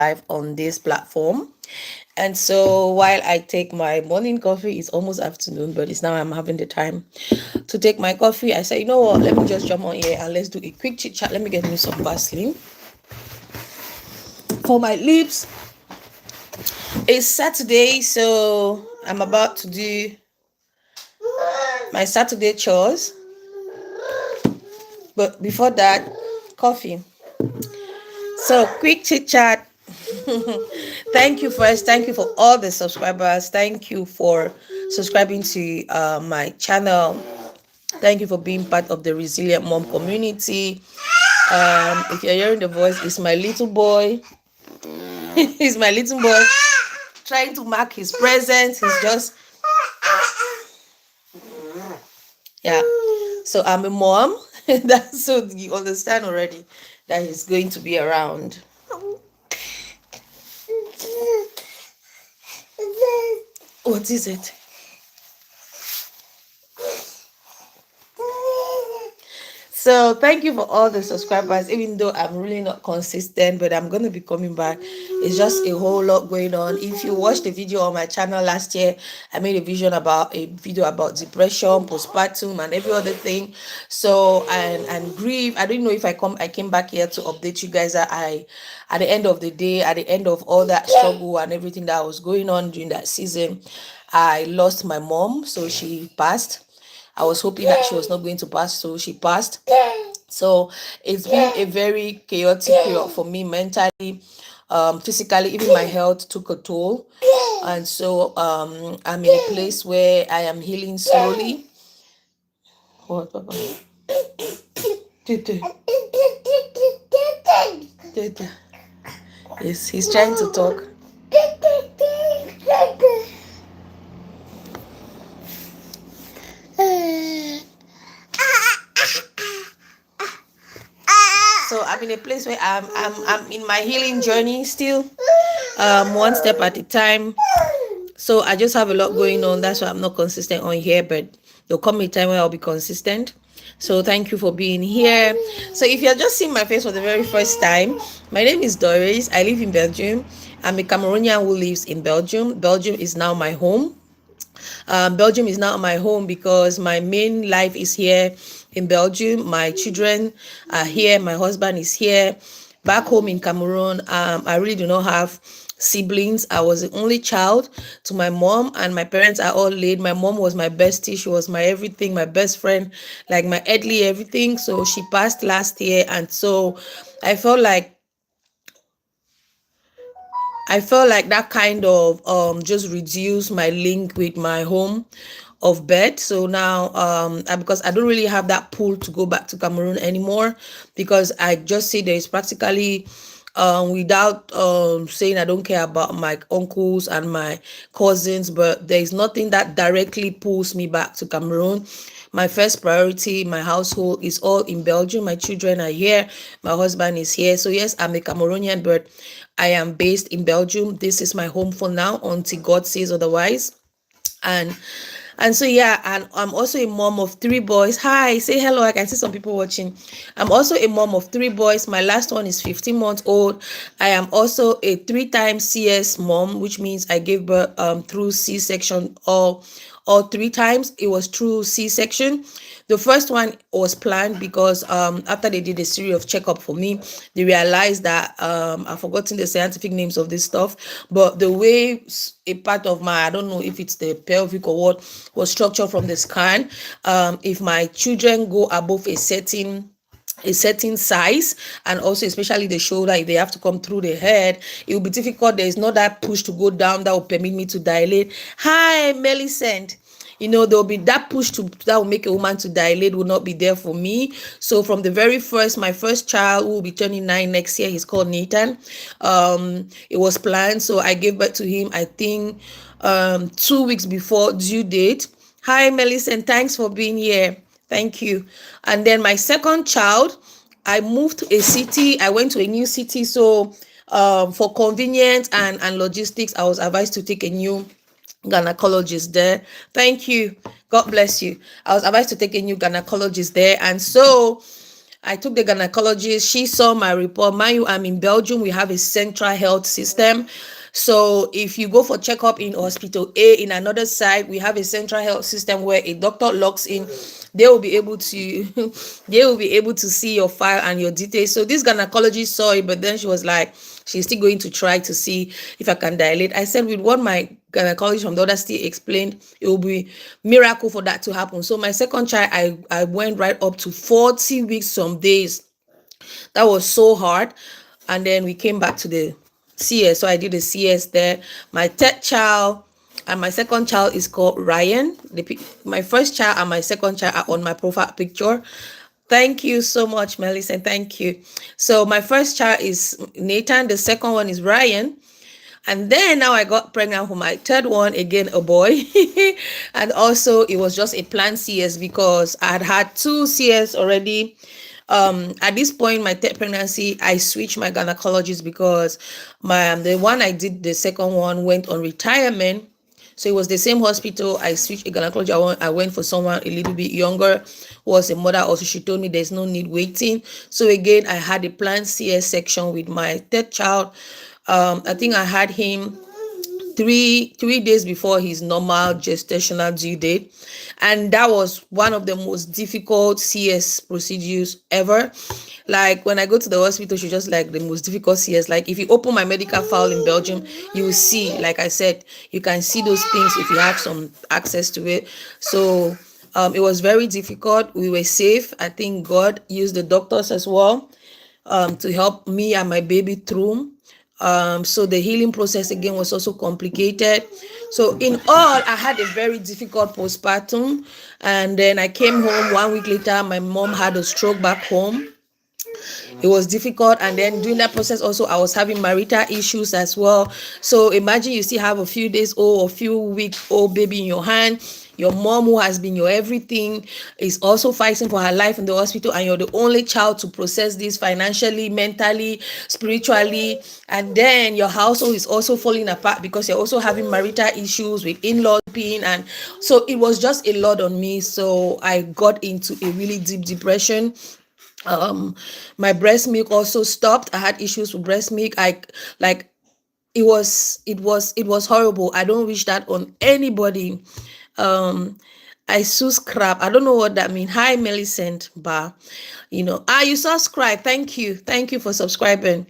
live on this platform. And so while I take my morning coffee, it's almost afternoon, but it's now I'm having the time to take my coffee. I said, you know what, let me just jump on here and let's do a quick chit chat. Let me get me some Vaseline for my lips. It's Saturday, so I'm about to do my Saturday chores. But before that, coffee. So quick chit chat. Thank you first. Thank you for all the subscribers. Thank you for subscribing to my channel. Thank you for being part of the Resilient Mom community. If you're hearing the voice, it's my little boy. He's my little boy trying to mark his presence. He's just, yeah. So I'm a mom. That's so you understand already that he's going to be around. What is it? So thank you for all the subscribers, even though I'm really not consistent, but I'm going to be coming back. It's just a whole lot going on. If you watched the video on my channel last year, I made a video about depression, postpartum, and every other thing. So and grief. I didn't know if I came back here to update you guys that at the end of the day, at the end of all that struggle and everything that was going on during that season, I lost my mom. So she passed. I was hoping that she was not going to pass, so she passed. So it's been a very chaotic period for me mentally, physically, even my health took a toll. And so I'm in a place where I am healing slowly. What, Papa? Yes, he's trying to talk. So I'm in a place where I'm in my healing journey still, one step at a time. So I just have a lot going on. That's why I'm not consistent on here, but there'll come a time where I'll be consistent. So thank you for being here. So if you're just seeing my face for the very first time, my name is Doris. I live in Belgium. I'm a Cameroonian who lives in Belgium. Belgium is now my home. Belgium is now my home because my main life is here in Belgium. My children are here. My husband is here. Back home in Cameroon, I really do not have siblings. I was the only child to my mom, and my parents are all late. My mom was my bestie. She was my everything, my best friend, like my earthly everything. So she passed last year, and so I felt like that kind of just reduced my link with my home of birth. So now because I don't really have that pull to go back to Cameroon anymore, because I just say there is practically without saying I don't care about my uncles and my cousins, but there is nothing that directly pulls me back to Cameroon. My first priority, my household is all in Belgium. My children are here. My husband is here. So yes, I'm a Cameroonian, but I am based in Belgium. This is my home for now until God says otherwise. And so yeah, and I'm also a mom of three boys. Hi, say hello. I can see some people watching. I'm also a mom of three boys. My last one is 15 months old. I am also a 3-time CS mom, which means I gave birth through C-section all 3 times. It was through C-section. The first one was planned because after they did a series of checkup for me, they realized that I've forgotten the scientific names of this stuff, but the way a part of my, I don't know if it's the pelvic or what, was structured from the scan, if my children go above a certain size, and also especially the shoulder, if they have to come through the head, it will be difficult. There is not that push to go down that will permit me to dilate. Hi, Millicent. There will be that push that will make a woman to dilate will not be there for me. So from the very first, my first child, who will be turning 9 next year, he's called Nathan. It was planned, so I gave birth to him, I think 2 weeks before due date. Hi, Millicent, thanks for being here. Thank you. And then my second child, I moved to a city. I went to a new city. So for convenience and logistics, I was advised to take a new gynecologist there. Thank you. God bless you. I was advised to take a new gynecologist there. And so I took the gynecologist. She saw my report. Mind you, I'm in Belgium. We have a central health system. So if you go for checkup in hospital A in another side, we have a central health system where a doctor logs in. They will be able to they will be able to see your file and your details. So this gynecologist saw it, but then she was like, she's still going to try to see if I can dilate. I said, with what my gynecologist from the other state explained, it will be miracle for that to happen. So my second child, I went right up to 40 weeks some days. That was so hard. And then we came back to the CS. So I did the CS there. My third child and my second child is called Ryan. My first child and my second child are on my profile picture. Thank you so much, Melissa. Thank you. So my first child is Nathan. The second one is Ryan. And then now I got pregnant for my third one, again, a boy. And also it was just a planned CS because I had 2 CS already. At this point, my third pregnancy, I switched my gynecologist because the one I did, the second one, went on retirement. So it was the same hospital. I switched a gynecologist. I went for someone a little bit younger, who was a mother. Also, she told me there's no need waiting. So again, I had a planned CS section with my third child. I think I had him three days before his normal gestational due date, and that was one of the most difficult CS procedures ever. Like when I go to the hospital, she just like the most difficult CS. Like if you open my medical file in Belgium, you will see, like I said, you can see those things if you have some access to it. So it was very difficult. We were safe. I think God used the doctors as well to help me and my baby through. So the healing process again was also complicated. So in all, I had a very difficult postpartum. And then I came home 1 week later. My mom had a stroke back home. It was difficult. And then during that process also, I was having marital issues as well. So imagine you still have a few days old or few weeks old baby in your hand. Your mom, who has been your everything, is also fighting for her life in the hospital, and you're the only child to process this financially, mentally, spiritually. And then your household is also falling apart because you're also having marital issues with in-laws being, and so it was just a lot on me. So I got into a really deep depression. My breast milk also stopped. I had issues with breast milk. It was horrible. I don't wish that on anybody. I subscribe. I don't know what that means. Hi, Millicent Bar. You subscribe. Thank you for subscribing.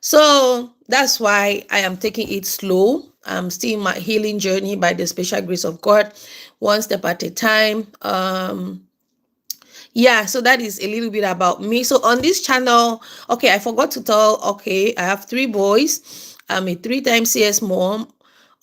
So that's why I am taking it slow. I'm still in my healing journey by the special grace of God, one step at a time. Yeah, so that is a little bit about me. So on this channel, okay, I forgot to tell, okay, I have 3 boys. I'm a 3-time CS mom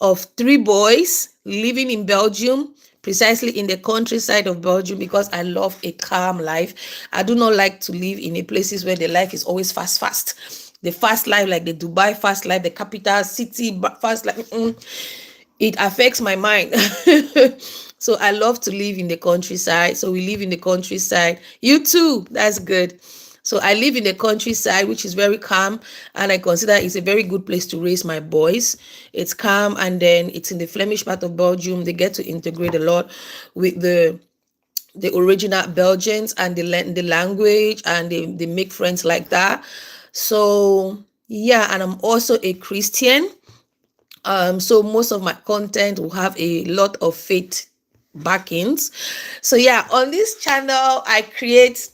of 3 boys living in Belgium, precisely in the countryside of Belgium, because I love a calm life. I do not like to live in a places where the life is always fast. The fast life, like the Dubai fast life, the capital city fast life, it affects my mind. So I love to live in the countryside. So we live in the countryside. You too. That's good. So I live in the countryside, which is very calm, and I consider it's a very good place to raise my boys. It's calm, and then it's in the Flemish part of Belgium. They get to integrate a lot with the original Belgians and the language, and they make friends like that. So yeah, and I'm also a Christian. So most of my content will have a lot of faith backings. So yeah, on this channel, I create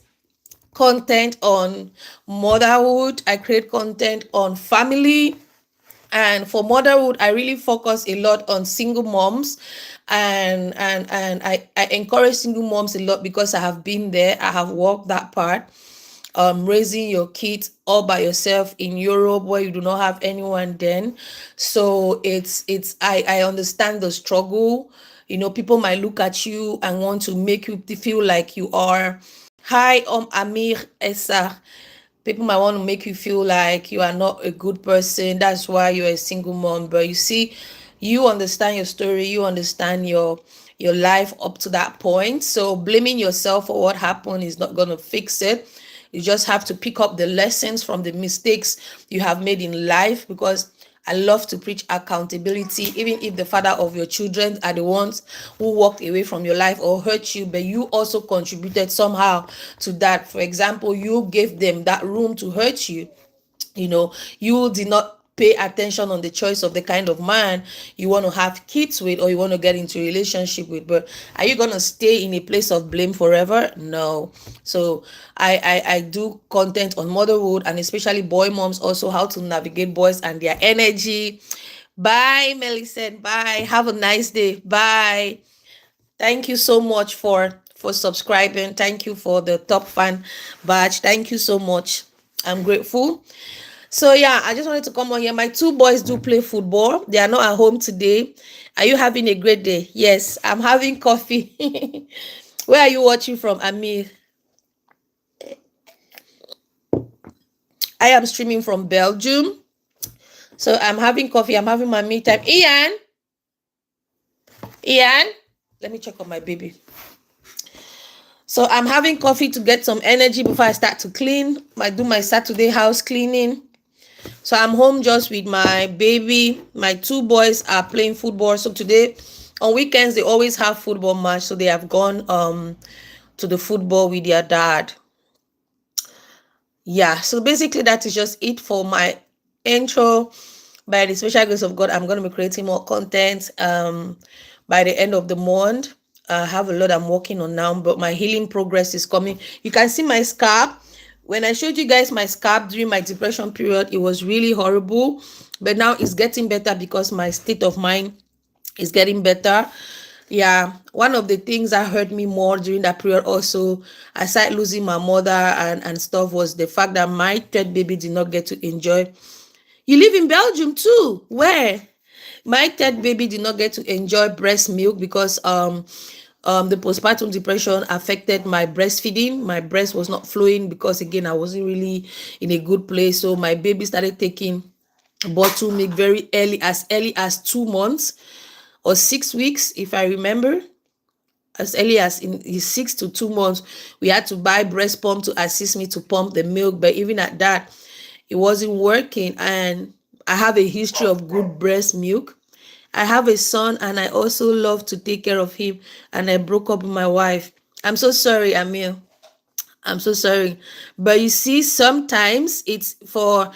content on motherhood. I create content on family. And for motherhood, I really focus a lot on single moms, and I encourage single moms a lot because I have been there. I have walked that part. Raising your kids all by yourself in Europe where you do not have anyone then. So I understand the struggle. People might look at you and want to make you feel like you are, hi, Amir Essa. People might want to make you feel like you are not a good person. That's why you're a single mom. But you see, you understand your story. You understand your life up to that point. So blaming yourself for what happened is not going to fix it. You just have to pick up the lessons from the mistakes you have made in life, because I love to preach accountability, even if the father of your children are the ones who walked away from your life or hurt you, but you also contributed somehow to that. For example, you gave them that room to hurt you. You did not pay attention on the choice of the kind of man you want to have kids with or you want to get into a relationship with. But are you going to stay in a place of blame forever? No. So I do content on motherhood, and especially boy moms, also how to navigate boys and their energy. Bye, Millicent. Bye. Have a nice day. Bye. Thank you so much for subscribing. Thank you for the top fan badge. Thank you so much. I'm grateful. So yeah, I just wanted to come on here. My two boys do play football. They are not at home today. Are you having a great day? Yes, I'm having coffee. Where are you watching from, Amir? I am streaming from Belgium. So I'm having coffee. I'm having my me time. Ian, let me check on my baby. So I'm having coffee to get some energy before I start to clean. I do my Saturday house cleaning. So I'm home just with my baby. My two boys are playing football. So today, on weekends, they always have football match. So they have gone to the football with their dad. Yeah, so basically that is just it for my intro. By the special grace of God, I'm going to be creating more content by the end of the month. I have a lot I'm working on now, but my healing progress is coming. You can see my scalp. When I showed you guys my scalp during my depression period, it was really horrible, but now it's getting better because my state of mind is getting better. Yeah, one of the things that hurt me more during that period also, aside losing my mother and stuff, was the fact that my third baby did not get to enjoy. You live in Belgium too? Where? My third baby did not get to enjoy breast milk because the postpartum depression affected my breastfeeding. My breast was not flowing because, again, I wasn't really in a good place. So my baby started taking bottle milk very early as 2 months or 6 weeks, if I remember. As early as in his 6 to 2 months, we had to buy breast pump to assist me to pump the milk. But even at that, it wasn't working. And I have a history of good breast milk. I have a son and I also love to take care of him. And I broke up with my wife. I'm so sorry, Amir. I'm so sorry. But you see, sometimes it's for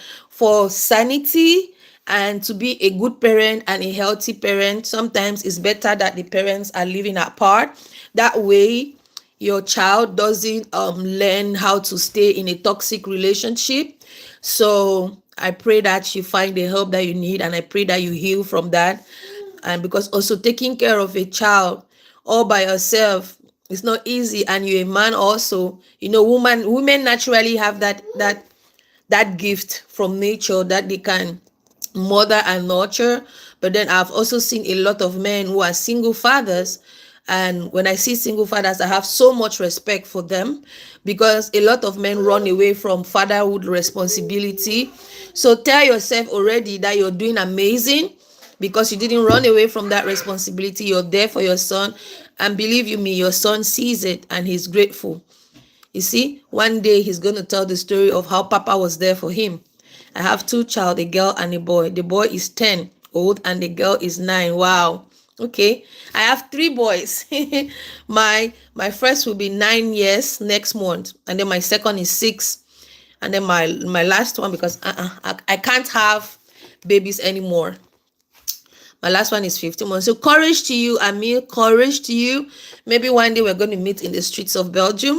sanity and to be a good parent and a healthy parent. Sometimes it's better that the parents are living apart. That way, your child doesn't learn how to stay in a toxic relationship. So I pray that you find the help that you need, and I pray that you heal from that. And because also taking care of a child all by yourself, it's not easy. And you're a man also. Women naturally have that gift from nature that they can mother and nurture. But then I've also seen a lot of men who are single fathers, and when I see single fathers, I have so much respect for them, because a lot of men run away from fatherhood responsibility. So tell yourself already that you're doing amazing, because you didn't run away from that responsibility. You're there for your son, and believe you me, your son sees it and he's grateful. You see, one day he's going to tell the story of how Papa was there for him. I have two child, a girl and a boy. The boy is 10 old and the girl is 9. Wow. Okay. I have 3 boys. my first will be 9 years next month, and then my second is 6, and then my last one, because I can't have babies anymore. My last one is 15 months. So courage to you, Amir. Courage to you. Maybe one day we're going to meet in the streets of Belgium.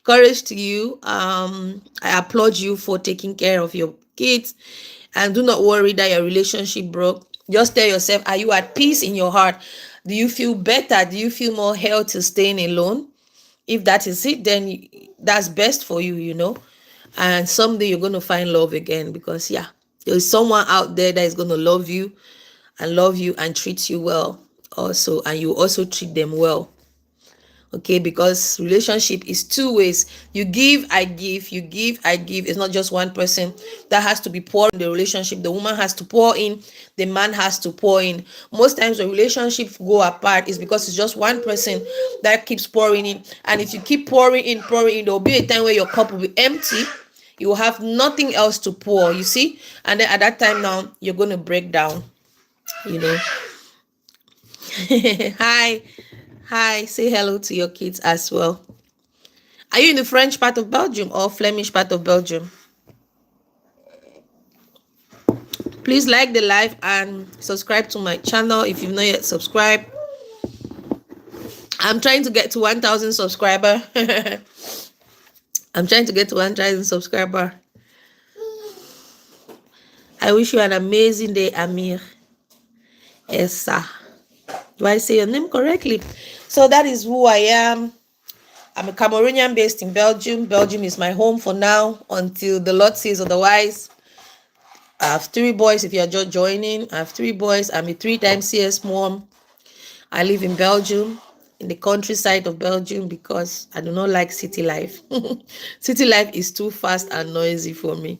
Courage to you. I applaud you for taking care of your kids. And do not worry that your relationship broke. Just tell yourself, are you at peace in your heart? Do you feel better? Do you feel more healthy staying alone? If that is it, then that's best for you, And someday you're going to find love again, because, yeah, there's someone out there that is going to love you and treat you well also, and you also treat them well. Okay, because relationship is 2 ways. You give, I give. You give, I give. It's not just one person that has to be pouring the relationship. The woman has to pour in, the man has to pour in. Most times the relationship go apart is because it's just one person that keeps pouring in. And if you keep pouring in, there will be a time where your cup will be empty, You will have nothing else to pour, you see. And then at that time now, you're going to break down, you know. Hi. Hi. Say hello to your kids as well. Are you in the French part of Belgium or Flemish part of Belgium? Please like the live and subscribe to my channel if you've not yet subscribed. I'm trying to get to 1,000 subscriber. I'm trying to get to 1,000 subscriber. I wish you an amazing day, Amir. Essa. Do I say your name correctly? So that is who I am. I'm a Cameroonian based in Belgium. Belgium is my home for now until the Lord says otherwise. I have 3 boys. If you're just joining, I have 3 boys. I'm a 3-time CS mom. I live in Belgium, in the countryside of Belgium, because I do not like city life. City life is too fast and noisy for me.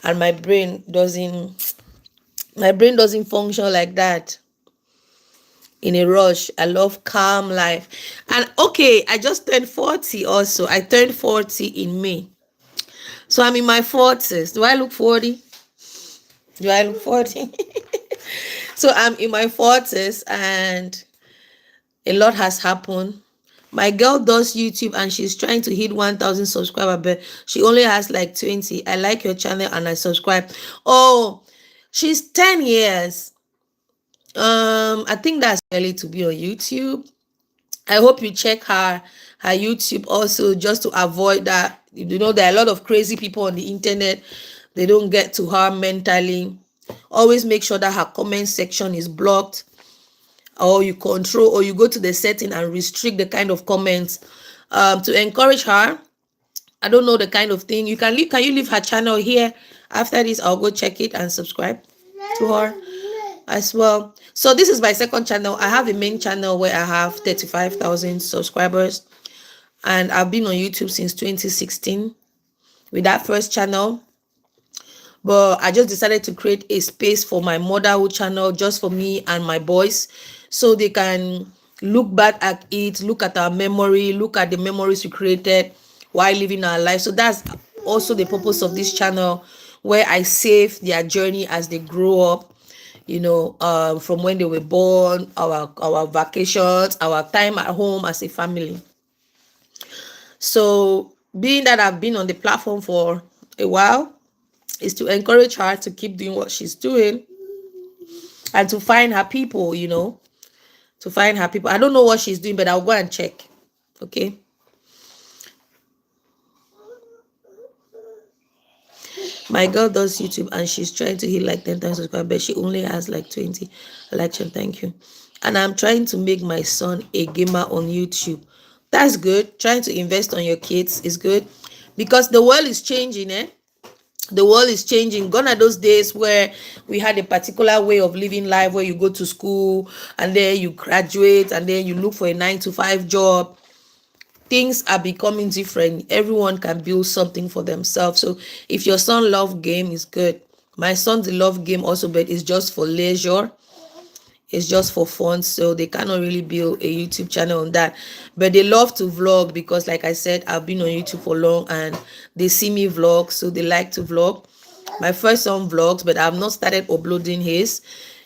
And my brain doesn't function like that in a rush. I love calm life. And okay, I just turned 40 also. I turned 40 in May. So I'm in my 40s. Do I look 40? Do I look 40? So I'm in my 40s and a lot has happened. My girl does YouTube and she's trying to hit 1,000 subscribers, but she only has like 20. I like your channel and I subscribe. Oh, she's 10 years. I think that's early to be on YouTube. I hope you check her YouTube also, just to avoid that. You know, there are a lot of crazy people on the internet. They don't get to her mentally. Always make sure that her comment section is blocked, or you control, or you go to the setting and restrict the kind of comments to encourage her. I don't know the kind of thing you can leave. Can you leave her channel here? After this, I'll go check it and subscribe to her as well. So this is my second channel. I have a main channel where I have 35,000 subscribers, and I've been on YouTube since 2016 with that first channel. But I just decided to create a space for my motherhood channel, just for me and my boys, so they can look back at it, look at our memory, look at the memories we created while living our life. So that's also the purpose of this channel, where I save their journey as they grow up, you know, from when they were born, our vacations, our time at home as a family. So being that I've been on the platform for a while, is to encourage her to keep doing what she's doing and to find her people, you know, to find her people. I don't know what she's doing, but I'll go and check. Okay. My girl does YouTube and she's trying to hit like 10,000 subscribers, but she only has like 20. Election, thank you. And I'm trying to make my son a gamer on YouTube. That's good. Trying to invest on your kids is good, because the world is changing, eh? The world is changing. Gone are those days where we had a particular way of living life, where you go to school and then you graduate and then you look for a 9-to-5 job. Things are becoming different. Everyone can build something for themselves. So if your son loves game, is good. My sons love game also, but it's just for leisure. It's just for fun, so they cannot really build a YouTube channel on that. But they love to vlog, because like I said, I've been on YouTube for long and they see me vlog, so they like to vlog. My first son vlogs, but I've not started uploading his.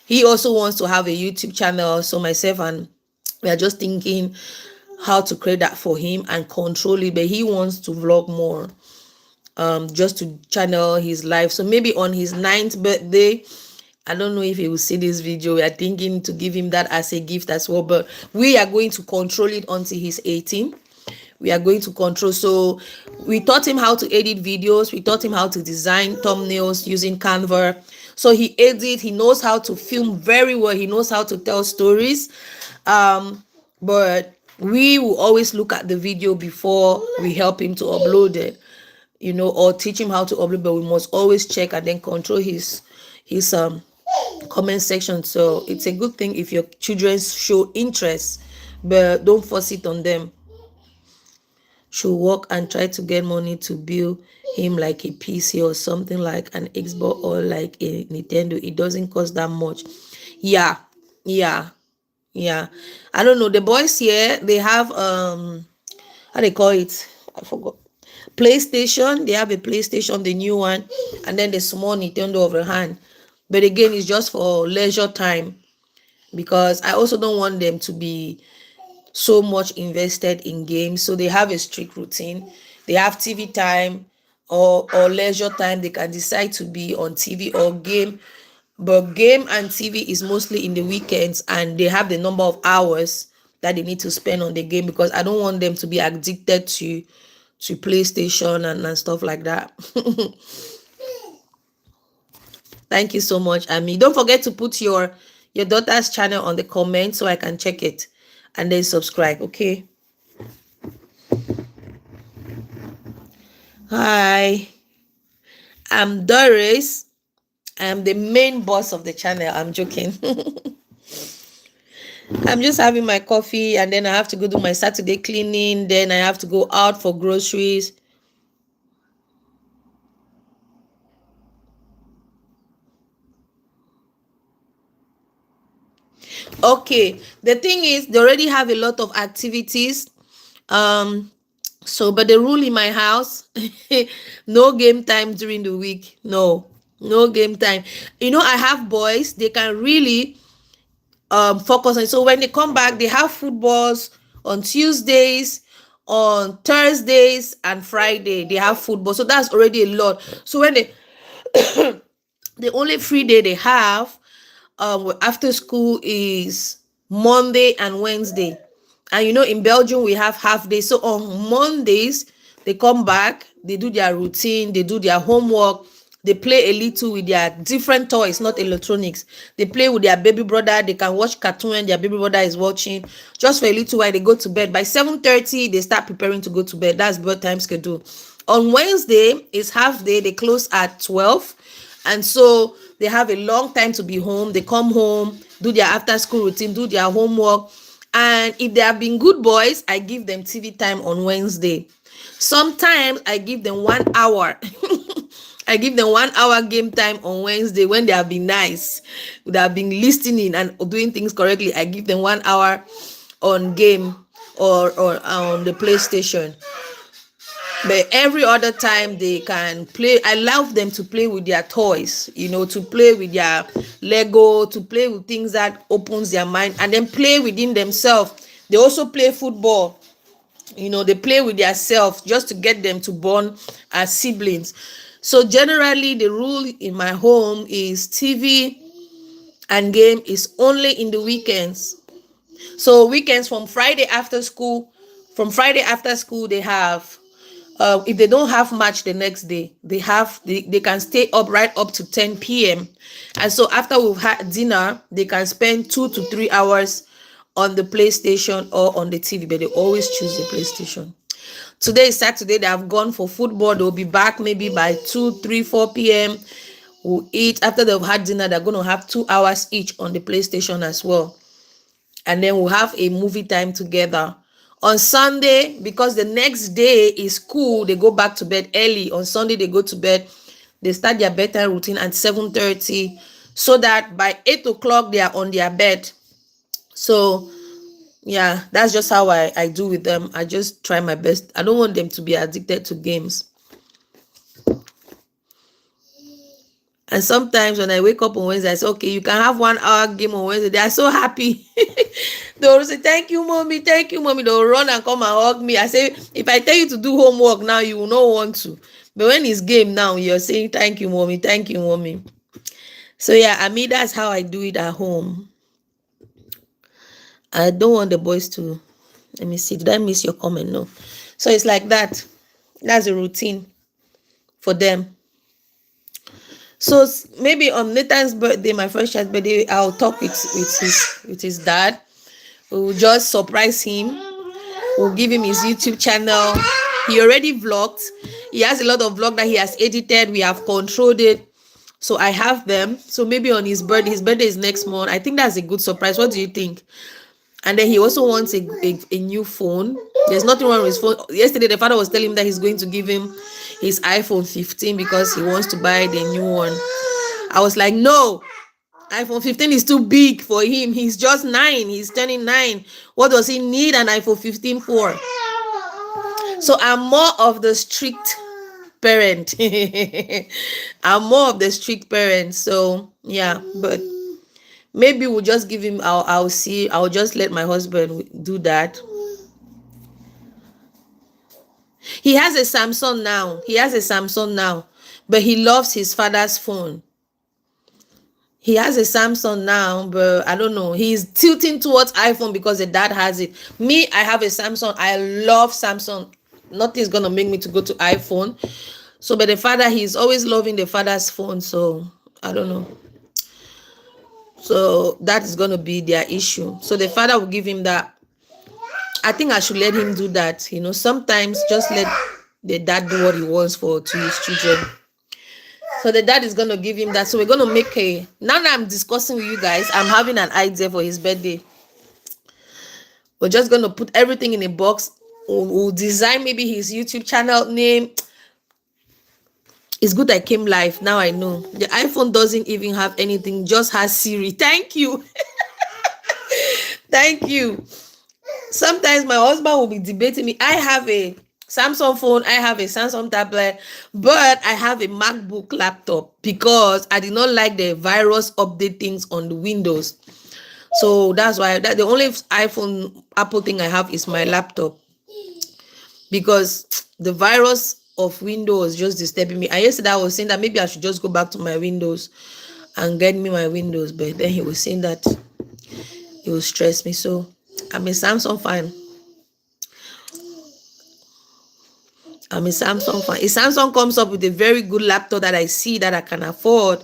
He also wants to have a YouTube channel, so myself and we are just thinking how to create that for him and control it. But he wants to vlog more, just to channel his life. So maybe on his 9th birthday, I don't know if he will see this video. We are thinking to give him that as a gift as well, but we are going to control it until he's 18. We are going to control. So we taught him how to edit videos. We taught him how to design thumbnails using Canva. So he edits. He knows how to film very well. He knows how to tell stories. But we will always look at the video before we help him to upload it, you know, or teach him how to upload. But we must always check and then control his comment section. So it's a good thing if your children show interest, but don't force it on them. Should work and try to get money to build him like a PC or something, like an Xbox or like a Nintendo. It doesn't cost that much. Yeah. I don't know. The boys here, they have how they call it, I forgot. PlayStation, they have a PlayStation, the new one, and then the small Nintendo of the hand. But again, it's just for leisure time, because I also don't want them to be so much invested in games. So they have a strict routine. They have TV time, or leisure time. They can decide to be on TV or game. But game and TV is mostly in the weekends, and they have the number of hours that they need to spend on the game, because I don't want them to be addicted to PlayStation and stuff like that. Thank you so much, Ami. Don't forget to put your daughter's channel on the comment so I can check it, and then subscribe. Okay. Hi, I'm Doris. I'm the main boss of the channel. I'm joking. I'm just having my coffee, and then I have to go do my Saturday cleaning. Then I have to go out for groceries. Okay, the thing is, they already have a lot of activities. So, but the rule in my house, no game time during the week. No, no game time. I have boys, they can really focus on. So when they come back, they have footballs on Tuesdays, on Thursdays, and Friday. They have football. So that's already a lot. So when they the only free day they have after school is Monday and Wednesday. And in Belgium we have half day. So on Mondays they come back, they do their routine, they do their homework, they play a little with their different toys, not electronics. They play with their baby brother. They can watch cartoon when their baby brother is watching. Just for a little while, they go to bed. By 7:30, they start preparing to go to bed. That's bedtime schedule. On Wednesday, it's half day. They close at 12. And so they have a long time to be home. They come home, do their after school routine, do their homework. And if they have been good boys, I give them TV time on Wednesday. Sometimes I give them 1 hour. I give them 1 hour game time on Wednesday when they have been nice. They have been listening and doing things correctly. I give them 1 hour on game or on the PlayStation. But every other time they can play, I allow them to play with their toys, to play with their Lego, to play with things that opens their mind, and then play within themselves. They also play football. They play with their self just to get them to bond as siblings. So generally, the rule in my home is TV and game is only in the weekends. So weekends from Friday after school, they have if they don't have match the next day, they can stay up right up to 10 p.m. And so after we've had dinner, they can spend 2 to 3 hours on the PlayStation or on the TV, but they always choose the PlayStation. Today is Saturday. They have gone for football. They'll be back maybe by 2, 3, 4 p.m. We'll eat. After they've had dinner, they're going to have 2 hours each on the PlayStation as well. And then we'll have a movie time together. On Sunday, because the next day is school, they go back to bed early. On Sunday, they go to bed. They start their bedtime routine at 7:30, so that by 8 o'clock, they are on their bed. So, yeah, that's just how I do with them. I just try my best. I don't want them to be addicted to games. And sometimes when I wake up on Wednesday, I say, okay, you can have 1 hour game on Wednesday. They are so happy. They'll say, thank you, mommy. Thank you, mommy. They'll run and come and hug me. I say, if I tell you to do homework now, you will not want to. But when it's game now, you're saying, thank you, mommy. Thank you, mommy. So yeah, that's how I do it at home. I don't want the boys to, let me see, did I miss your comment? No. So it's like that. That's a routine for them. So maybe on Nathan's birthday, my first child's birthday, I'll talk with his dad. We'll just surprise him. We'll give him his YouTube channel. He already vlogged. He has a lot of vlog that he has edited. We have controlled it. So I have them. So maybe on his birthday is next month. I think that's a good surprise. What do you think? And then he also wants a new phone. There's nothing wrong with his phone. Yesterday, the father was telling him that he's going to give him his iPhone 15 because he wants to buy the new one. I was like, no, iPhone 15 is too big for him. He's just 9. He's turning 9. What does he need an iPhone 15 for? So I'm more of the strict parent. I'm more of the strict parent. So yeah, but maybe we'll just give him. I'll see. I'll just let my husband do that. He has a Samsung now. He has a Samsung now, but he loves his father's phone. He has a Samsung now, but I don't know. He's tilting towards iPhone because the dad has it. Me, I have a Samsung. I love Samsung. Nothing's gonna make me to go to iPhone. So, but the father, he's always loving the father's phone. So I don't know. So that is gonna be their issue. So the father will give him that. I think I should let him do that. Sometimes just let the dad do what he wants to his children. So the dad is gonna give him that. So we're gonna make a. Now that I'm discussing with you guys, I'm having an idea for his birthday. We're just gonna put everything in a box. We'll design maybe his YouTube channel name. It's good I came live. Now I know the iPhone doesn't even have anything, just has Siri. Thank you. Thank you. Sometimes my husband will be debating me. I have a Samsung phone, I have a Samsung tablet, but I have a MacBook laptop because I did not like the virus update things on the Windows. So that's why the only iPhone Apple thing I have is my laptop, because the virus of Windows just disturbing me. And yesterday I was saying that maybe I should just go back to my Windows and get me my Windows, but then he was saying that it will stress me. So I'm a Samsung fan. I'm a Samsung fan. If Samsung comes up with a very good laptop that I see that I can afford,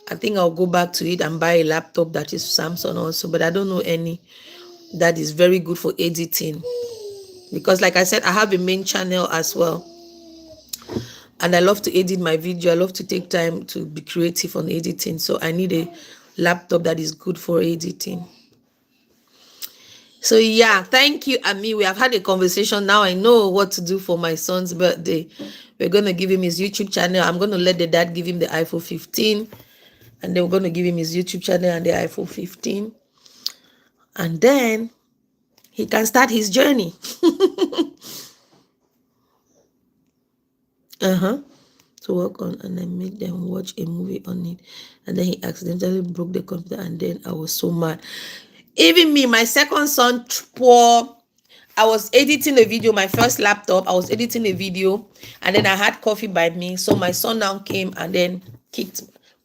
I think I'll go back to it and buy a laptop that is Samsung also. But I don't know any that is very good for editing. Because like I said, I have a main channel as well. And I love to edit my video. I love to take time to be creative on editing. So I need a laptop that is good for editing. So yeah, thank you, Ami. We have had a conversation. Now I know what to do for my son's birthday. We're going to give him his YouTube channel. I'm going to let the dad give him the iPhone 15. And then we're going to give him his YouTube channel and the iPhone 15. And then he can start his journey. To work on, and I made them watch a movie on it. And then he accidentally broke the computer, and then I was so mad. Even me, my second son, poor. I was editing a video, my first laptop. I was editing a video, and then I had coffee by me. So my son now came and then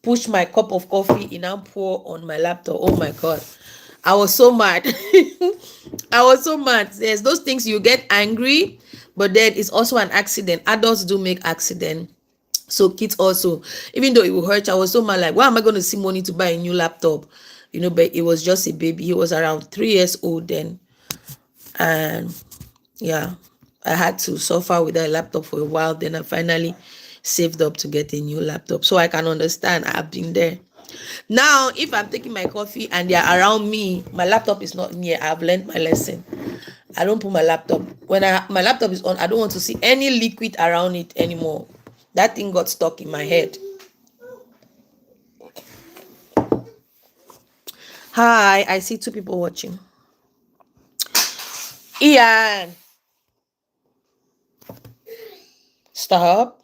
pushed my cup of coffee. He now pour on my laptop. Oh my God. I was so mad. I was so mad. There's those things you get angry, but then it's also an accident. Adults do make accident. So kids also, even though it will hurt, I was so mad, like, why am I going to see money to buy a new laptop? But it was just a baby. He was around 3 years old then. And yeah, I had to suffer with that laptop for a while. Then I finally saved up to get a new laptop. So I can understand. I've been there. Now, if I'm taking my coffee and they're around me, my laptop is not near. I've learned my lesson. I don't put my laptop. When my laptop is on, I don't want to see any liquid around it anymore. That thing got stuck in my head. Hi, I see 2 people watching. Ian. Stop.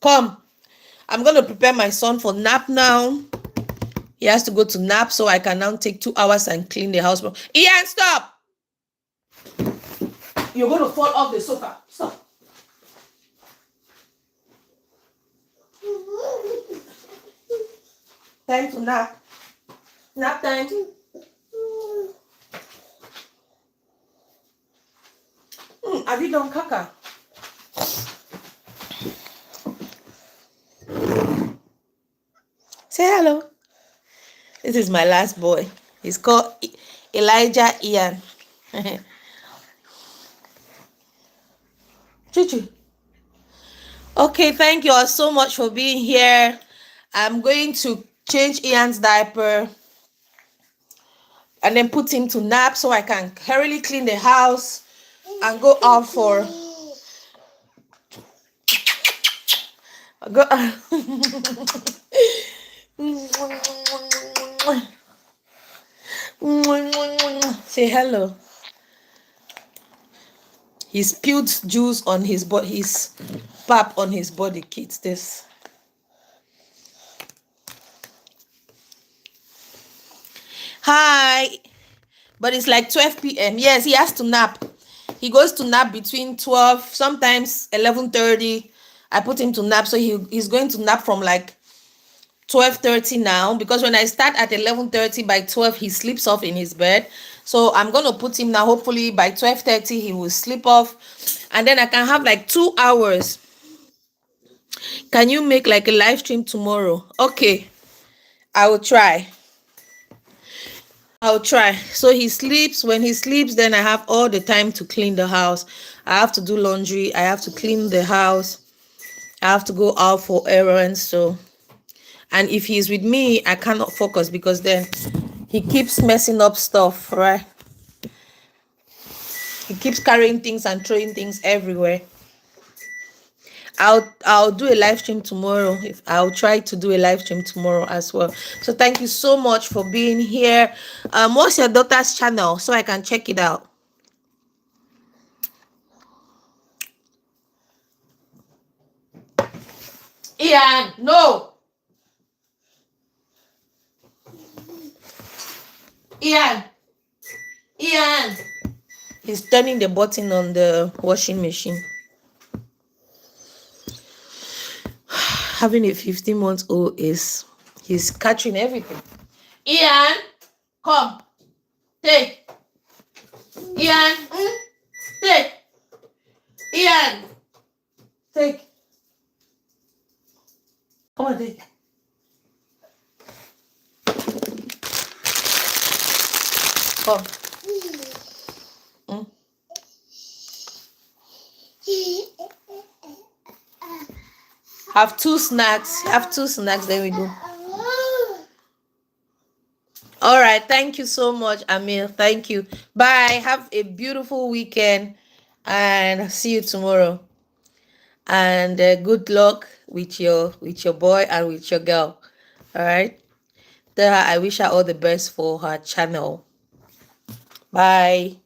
Come. I'm going to prepare my son for nap now. He has to go to nap, so I can now take 2 hours and clean the house. Ian, stop. You're going to fall off the sofa. Stop. Time to nap. Nap time. Have you done caca? Say hello. This is my last boy. He's called Elijah Ian. Chuchu. Okay, thank you all so much for being here. I'm going to change Ian's diaper and then put him to nap so I can hurriedly clean the house and go out for say hello. He spilled juice on his body, his pap on his body. Kids, this. Hi. But it's like 12 p.m. Yes, he has to nap. He goes to nap between 12, sometimes 11:30. I put him to nap, so he's going to nap from like 12:30 now, because when I start at 11:30, by 12 he sleeps off in his bed. So I'm going to put him now. Hopefully by 12:30 he will sleep off, and then I can have like 2 hours. Can you make like a live stream tomorrow? Okay, I will try. I'll try. So he sleeps. When he sleeps, then I have all the time to clean the house. I have to do laundry. I have to clean the house. I have to go out for errands. So, and if he's with me, I cannot focus, because then he keeps messing up stuff, right? He keeps carrying things and throwing things everywhere. I'll do a live stream tomorrow. If I'll try to do a live stream tomorrow as well. So thank you so much for being here. What's your daughter's channel so I can check it out? Ian, no. Ian. Ian. He's turning the button on the washing machine. Having a 15-month-old is, he's catching everything. Ian, come. Take. Ian, take. Ian, take. Come on, take. Come. Have two snacks. Have two snacks. There we go. All right. Thank you so much, Amir. Thank you. Bye. Have a beautiful weekend, and see you tomorrow. And good luck with your boy and with your girl. All right. Tell her I wish her all the best for her channel. Bye.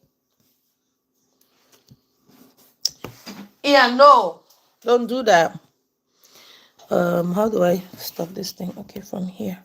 Yeah, no, don't do that. How do I stop this thing? Okay, from here.